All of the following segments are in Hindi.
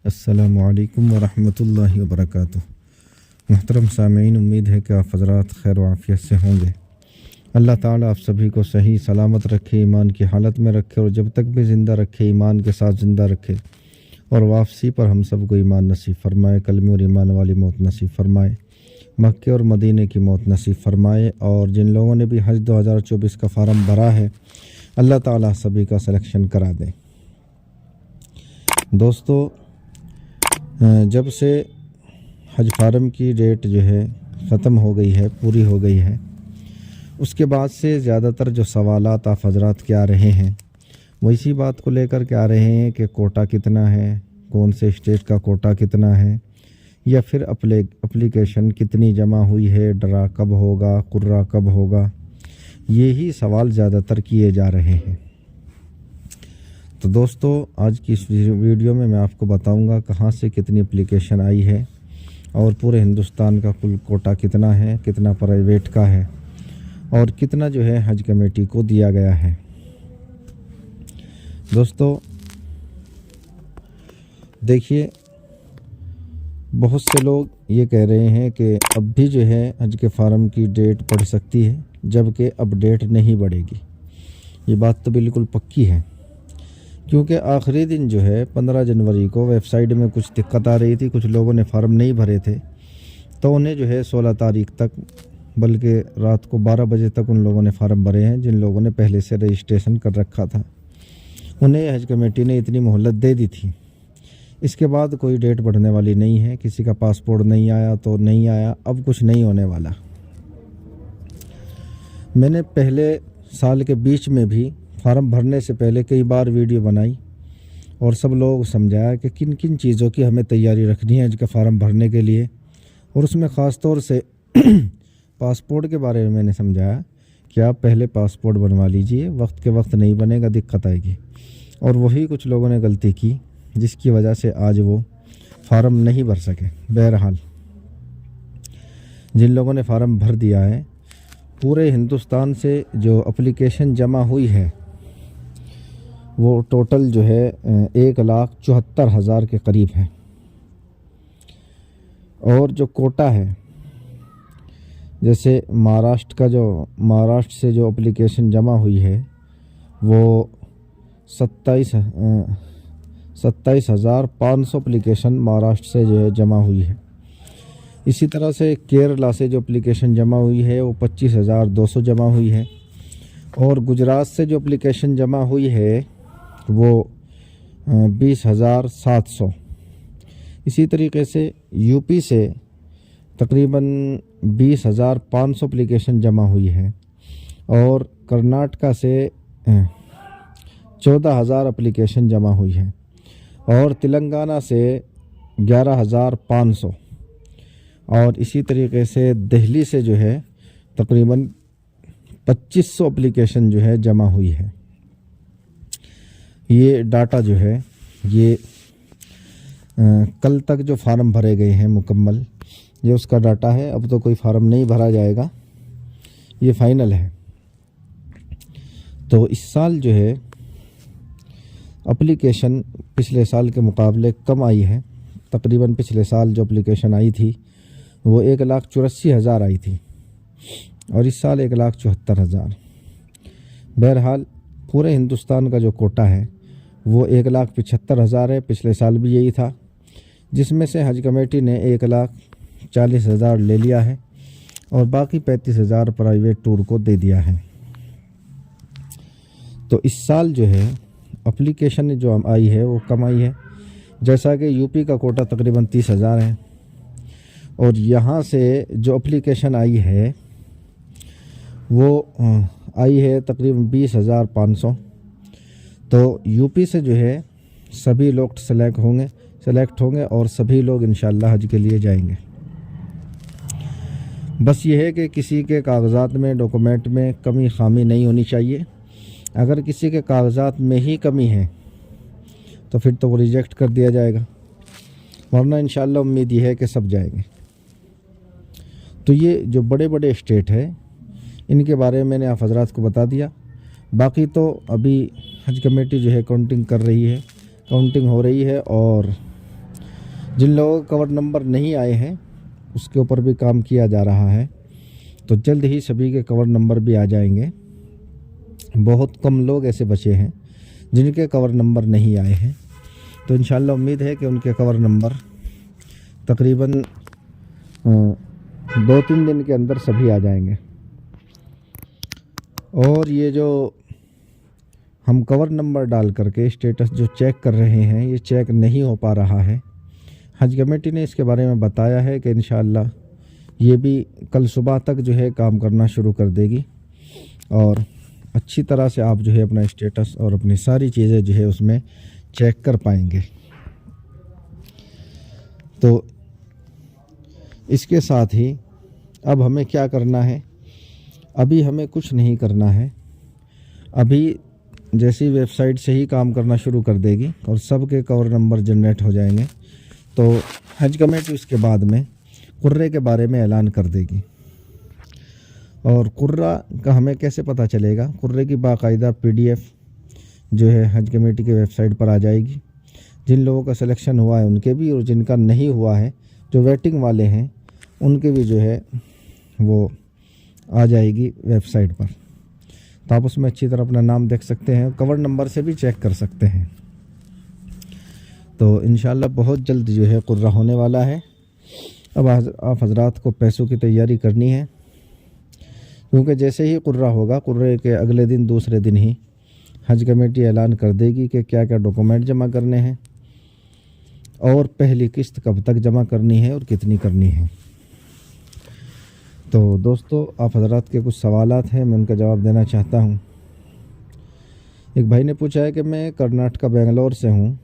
अस्सलामु अलैकुम वरहमतुल्लाहि वबरकातुह। मुहतरम सामीन, उम्मीद है कि आप हज़रात खैर व आफ़ियत से होंगे। अल्लाह ताला आप सभी को सही सलामत रखे, ईमान की हालत में रखे और जब तक भी ज़िंदा रखे ईमान के साथ ज़िंदा रखे और वापसी पर हम सबको ईमान नसीब फरमाए, कलमे और ईमान वाली मौत नसीब फरमाए, मक्के और मदीने की मौत नसीब फरमाए। और जिन लोगों ने भी हज 2024 का फार्म भरा है, अल्लाह ताला सभी का सिलेक्शन करा दें। दोस्तों, जब से हज फार्म की डेट जो है ख़त्म हो गई है, पूरी हो गई है, उसके बाद से ज़्यादातर जो सवालात आप हज़रात के आ रहे हैं वो इसी बात को लेकर के आ रहे हैं कि कोटा कितना है, कौन से स्टेट का कोटा कितना है, या फिर एप्लीकेशन कितनी जमा हुई है, डरा कब होगा, कुर्रा कब होगा। यही सवाल ज़्यादातर किए जा रहे हैं। तो दोस्तों, आज की इस वीडियो में मैं आपको बताऊंगा कहाँ से कितनी एप्लीकेशन आई है और पूरे हिंदुस्तान का कुल कोटा कितना है, कितना प्राइवेट का है और कितना जो है हज कमेटी को दिया गया है। दोस्तों देखिए, बहुत से लोग ये कह रहे हैं कि अब भी जो है हज के फार्म की डेट बढ़ सकती है, जबकि अब डेट नहीं बढ़ेगी। ये बात तो बिल्कुल पक्की है, क्योंकि आखिरी दिन जो है 15 जनवरी को वेबसाइट में कुछ दिक्कत आ रही थी, कुछ लोगों ने फार्म नहीं भरे थे, तो उन्हें जो है 16 तारीख तक, बल्कि रात को 12 बजे तक उन लोगों ने फार्म भरे हैं जिन लोगों ने पहले से रजिस्ट्रेशन कर रखा था। उन्हें हज कमेटी ने इतनी मोहलत दे दी थी। इसके बाद कोई डेट बढ़ने वाली नहीं है। किसी का पासपोर्ट नहीं आया तो नहीं आया, अब कुछ नहीं होने वाला। मैंने पहले साल के बीच में भी फार्म भरने से पहले कई बार वीडियो बनाई और सब लोग समझाया कि किन किन चीज़ों की हमें तैयारी रखनी है हज का फार्म भरने के लिए, और उसमें ख़ास तौर से पासपोर्ट के बारे में मैंने समझाया कि आप पहले पासपोर्ट बनवा लीजिए, वक्त के वक्त नहीं बनेगा, दिक्कत आएगी। और वही कुछ लोगों ने गलती की जिसकी वजह से आज वो फार्म नहीं भर सके। बहरहाल, जिन लोगों ने फार्म भर दिया है, पूरे हिंदुस्तान से जो एप्लीकेशन जमा हुई है वो टोटल जो है 1,74,000 के करीब है। और जो कोटा है, जैसे महाराष्ट्र से जो एप्लीकेशन जमा हुई है वो 27,500 एप्लीकेशन महाराष्ट्र से जो है जमा हुई है। इसी तरह से केरला से जो एप्लीकेशन जमा हुई है वो 25,200 जमा हुई है। और गुजरात से जो एप्लीकेशन जमा हुई है वो 20,700। इसी तरीके से यूपी से तकरीबन 20,500 एप्लीकेशन जमा हुई है। और कर्नाटका से 14,000 एप्लीकेशन जमा हुई है। और तेलंगाना से 11,500। और इसी तरीके से दिल्ली से जो है तकरीबन 2500 एप्लीकेशन जो है जमा हुई है। ये डाटा जो है ये कल तक जो फार्म भरे गए हैं मुकम्मल, ये उसका डाटा है। अब तो कोई फार्म नहीं भरा जाएगा, ये फाइनल है। तो इस साल जो है एप्लीकेशन पिछले साल के मुकाबले कम आई है। तकरीबन पिछले साल जो एप्लीकेशन आई थी वो 1,84,000 आई थी और इस साल 1,74,000। बहरहाल, पूरे हिंदुस्तान का जो कोटा है वो 1,75,000 है। पिछले साल भी यही था, जिसमें से हज कमेटी ने 1,40,000 ले लिया है और बाकी 35,000 प्राइवेट टूर को दे दिया है। तो इस साल जो है एप्लीकेशन जो आई है वो कम आई है। जैसा कि यूपी का कोटा तकरीबन 30,000 है और यहाँ से जो एप्लीकेशन आई है वो आई है तकरीबन 20,500। तो यूपी से जो है सभी लोग सेलेक्ट होंगे और सभी लोग इंशाल्लाह हज के लिए जाएंगे। बस ये है कि किसी के कागज़ात में, डॉक्यूमेंट में कमी खामी नहीं होनी चाहिए। अगर किसी के कागज़ात में ही कमी है तो फिर तो वो रिजेक्ट कर दिया जाएगा, वरना इंशाल्लाह उम्मीद ये है कि सब जाएंगे। तो ये जो बड़े बड़े स्टेट है इनके बारे में मैंने आप हज़रात को बता दिया। बाकी तो अभी हज कमेटी जो है काउंटिंग कर रही है, काउंटिंग हो रही है और जिन लोगों का कवर नंबर नहीं आए हैं उसके ऊपर भी काम किया जा रहा है, तो जल्द ही सभी के कवर नंबर भी आ जाएंगे। बहुत कम लोग ऐसे बचे हैं जिनके कवर नंबर नहीं आए हैं, तो इंशाल्लाह उम्मीद है कि उनके कवर नंबर तकरीबन 2-3 दिन के अंदर सभी आ जाएंगे। और ये जो हम कवर नंबर डाल करके स्टेटस जो चेक कर रहे हैं, ये चेक नहीं हो पा रहा है। हज कमेटी ने इसके बारे में बताया है कि इंशाल्लाह ये भी कल सुबह तक जो है काम करना शुरू कर देगी और अच्छी तरह से आप जो है अपना स्टेटस और अपनी सारी चीज़ें जो है उसमें चेक कर पाएंगे। तो इसके साथ ही अब हमें क्या करना है, अभी हमें कुछ नहीं करना है। अभी जैसी वेबसाइट से ही काम करना शुरू कर देगी और सबके कवर नंबर जनरेट हो जाएंगे, तो हज कमेटी उसके बाद में कुर्रे के बारे में ऐलान कर देगी। और कुर्रा का हमें कैसे पता चलेगा, कुर्रे की बाकायदा PDF जो है हज कमेटी की वेबसाइट पर आ जाएगी। जिन लोगों का सिलेक्शन हुआ है उनके भी, और जिनका नहीं हुआ है, जो वेटिंग वाले हैं, उनके भी जो है वो आ जाएगी वेबसाइट पर। तो आप उसमें अच्छी तरह अपना नाम देख सकते हैं, कवर नंबर से भी चेक कर सकते हैं। तो इंशाल्लाह बहुत जल्द जो है कुर्रा होने वाला है। अब आप हजरात को पैसों की तैयारी करनी है, क्योंकि जैसे ही कुर्रा होगा, कुर्रे के अगले दिन दूसरे दिन ही हज कमेटी ऐलान कर देगी कि क्या क्या डॉक्यूमेंट जमा करने हैं और पहली किस्त कब तक जमा करनी है और कितनी करनी है। तो दोस्तों, आप हजरात के कुछ सवालात हैं, मैं उनका जवाब देना चाहता हूँ। एक भाई ने पूछा है कि मैं कर्नाटका बेंगलोर से हूँ,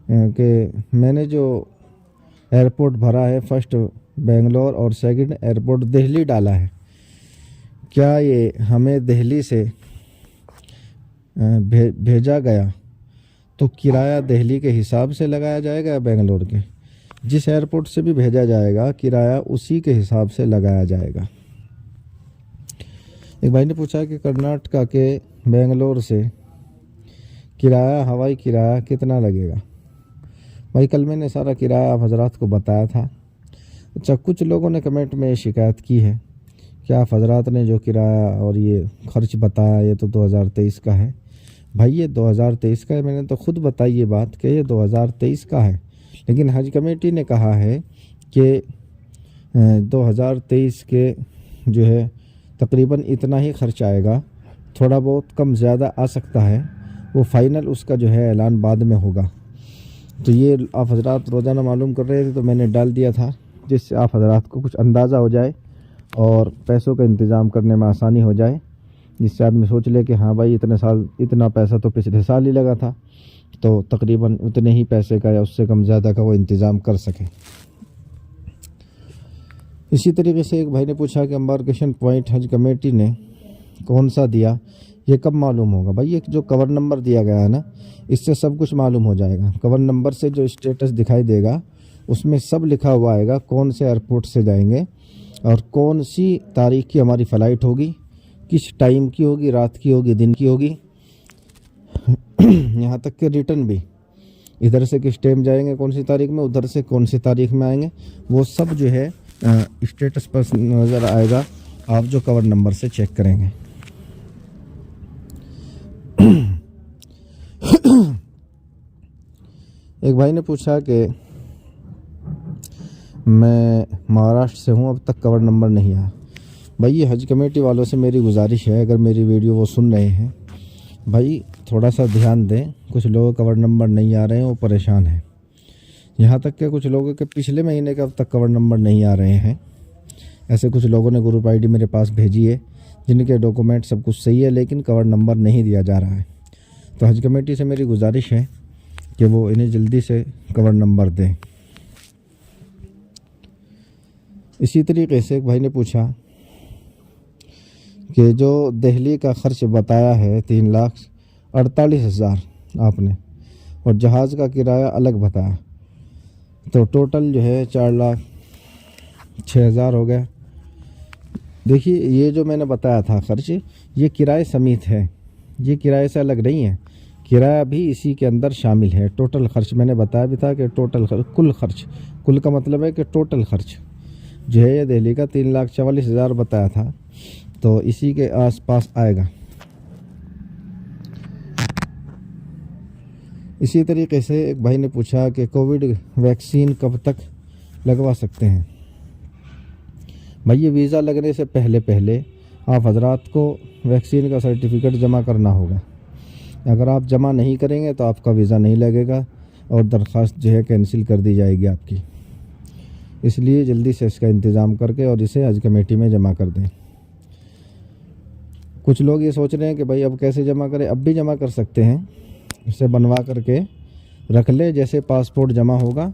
कि मैंने जो एयरपोर्ट भरा है, फर्स्ट बेंगलोर और सेकंड एयरपोर्ट दिल्ली डाला है, क्या ये हमें दिल्ली से भेजा गया तो किराया दिल्ली के हिसाब से लगाया जाएगा या बेंगलोर के? जिस एयरपोर्ट से भी भेजा जाएगा किराया उसी के हिसाब से लगाया जाएगा। एक भाई ने पूछा कि कर्नाटका के बेंगलोर से किराया, हवाई किराया कितना लगेगा? भाई कल मैंने सारा किराया आप हजरात को बताया था। अच्छा, कुछ लोगों ने कमेंट में शिकायत की है कि आप हजरात ने जो किराया और ये खर्च बताया ये तो 2023 का है। भाई ये 2023 का है, मैंने तो खुद बताई ये बात कि ये 2023 का है, लेकिन हज कमेटी ने कहा है कि 2023 के जो है तकरीबन इतना ही खर्च आएगा, थोड़ा बहुत कम ज़्यादा आ सकता है, वो फ़ाइनल उसका जो है ऐलान बाद में होगा। तो ये आप हजरात रोज़ाना मालूम कर रहे थे, तो मैंने डाल दिया था जिससे आप हजरात को कुछ अंदाज़ा हो जाए और पैसों का इंतज़ाम करने में आसानी हो जाए, जिससे आदमी सोच ले कि हाँ भाई इतने साल इतना पैसा तो पिछले साल ही लगा था, तो तकरीबन उतने ही पैसे का या उससे कम ज़्यादा का वो इंतज़ाम कर सके। इसी तरीके से एक भाई ने पूछा कि एम्बार्केशन पॉइंट हज कमेटी ने कौन सा दिया, ये कब मालूम होगा? भाई ये जो कवर नंबर दिया गया है ना, इससे सब कुछ मालूम हो जाएगा। कवर नंबर से जो स्टेटस दिखाई देगा उसमें सब लिखा हुआ आएगा, कौन से एयरपोर्ट से जाएंगे और कौन सी तारीख की हमारी फ़्लाइट होगी, किस टाइम की होगी, रात की होगी, दिन की होगी, यहाँ तक कि रिटर्न भी, इधर से किस टाइम जाएंगे, कौन सी तारीख में, उधर से कौन सी तारीख में आएंगे, वो सब जो है स्टेटस पर नज़र आएगा, आप जो कवर नंबर से चेक करेंगे। एक भाई ने पूछा कि मैं महाराष्ट्र से हूँ, अब तक कवर नंबर नहीं आया। भाई ये हज कमेटी वालों से मेरी गुजारिश है, अगर मेरी वीडियो वो सुन रहे हैं, भाई थोड़ा सा ध्यान दें। कुछ लोगों कवर नंबर नहीं आ रहे हैं, वो परेशान हैं। यहाँ तक कि कुछ लोगों के पिछले महीने के अब तक कवर नंबर नहीं आ रहे हैं। ऐसे कुछ लोगों ने ग्रुप ID मेरे पास भेजी है, जिनके डॉक्यूमेंट सब कुछ सही है, लेकिन कवर नंबर नहीं दिया जा रहा है। तो हज कमेटी से मेरी गुजारिश है कि वो इन्हें जल्दी से कवर नंबर दें। इसी तरीके से एक भाई ने पूछा कि जो दिल्ली का खर्च बताया है 3,48,000 आपने, और जहाज़ का किराया अलग बताया, तो टोटल जो है 4,06,000 हो गया। देखिए ये जो मैंने बताया था खर्च, ये किराए समेत है, ये किराए से अलग नहीं है। किराया भी इसी के अंदर शामिल है। टोटल खर्च मैंने बताया भी था कि टोटल खर्च, कुल खर्च, कुल का मतलब है कि टोटल खर्च जो है ये दिल्ली का 3,44,000 बताया था, तो इसी के आसपास आएगा। इसी तरीके से एक भाई ने पूछा कि कोविड वैक्सीन कब तक लगवा सकते हैं। भाई ये वीज़ा लगने से पहले पहले आप हजरात को वैक्सीन का सर्टिफिकेट जमा करना होगा। अगर आप जमा नहीं करेंगे तो आपका वीज़ा नहीं लगेगा और दरख्वास्त जो है कैंसिल कर दी जाएगी आपकी। इसलिए जल्दी से इसका इंतज़ाम करके और इसे हज कमेटी में जमा कर दें। कुछ लोग ये सोच रहे हैं कि भाई अब कैसे जमा करें, अब भी जमा कर सकते हैं। इसे बनवा करके रख ले, जैसे पासपोर्ट जमा होगा,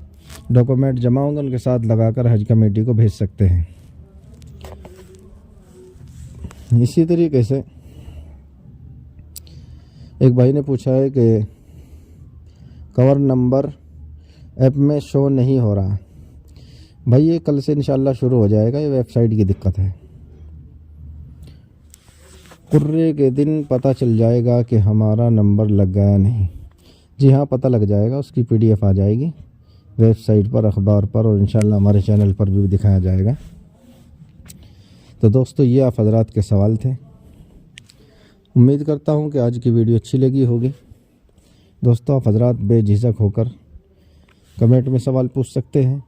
डॉक्यूमेंट जमा होंगे, उनके साथ लगाकर हज कमेटी को भेज सकते हैं। इसी तरीके से एक भाई ने पूछा है कि कवर नंबर ऐप में शो नहीं हो रहा। भाई ये कल से इंशाल्लाह शुरू हो जाएगा, ये वेबसाइट की दिक्कत है। कुर्रे के दिन पता चल जाएगा कि हमारा नंबर लग गया नहीं। जी हाँ, पता लग जाएगा, उसकी PDF आ जाएगी वेबसाइट पर, अखबार पर, और इंशाल्लाह हमारे चैनल पर भी दिखाया जाएगा। तो दोस्तों ये आप हजरात के सवाल थे। उम्मीद करता हूँ कि आज की वीडियो अच्छी लगी होगी। दोस्तों आप हजरात बेझिझक होकर कमेंट में सवाल पूछ सकते हैं।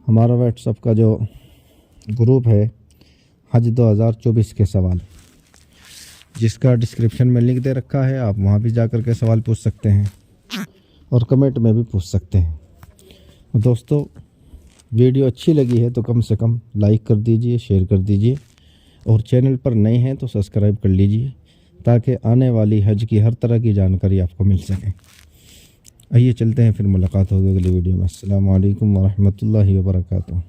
हमारा व्हाट्सएप का जो ग्रुप है हज 2024 के सवाल, जिसका डिस्क्रिप्शन में लिंक दे रखा है, आप वहाँ भी जा कर के सवाल पूछ सकते हैं और कमेंट में भी पूछ सकते हैं। दोस्तों वीडियो अच्छी लगी है तो कम से कम लाइक कर दीजिए, शेयर कर दीजिए, और चैनल पर नए हैं तो सब्सक्राइब कर लीजिए, ताकि आने वाली हज की हर तरह की जानकारी आपको मिल सके। आइए चलते हैं, फिर मुलाकात होगी अगली वीडियो में। अस्सलामु अलैकुम वरहमतुल्लाहि वबरकातुहू।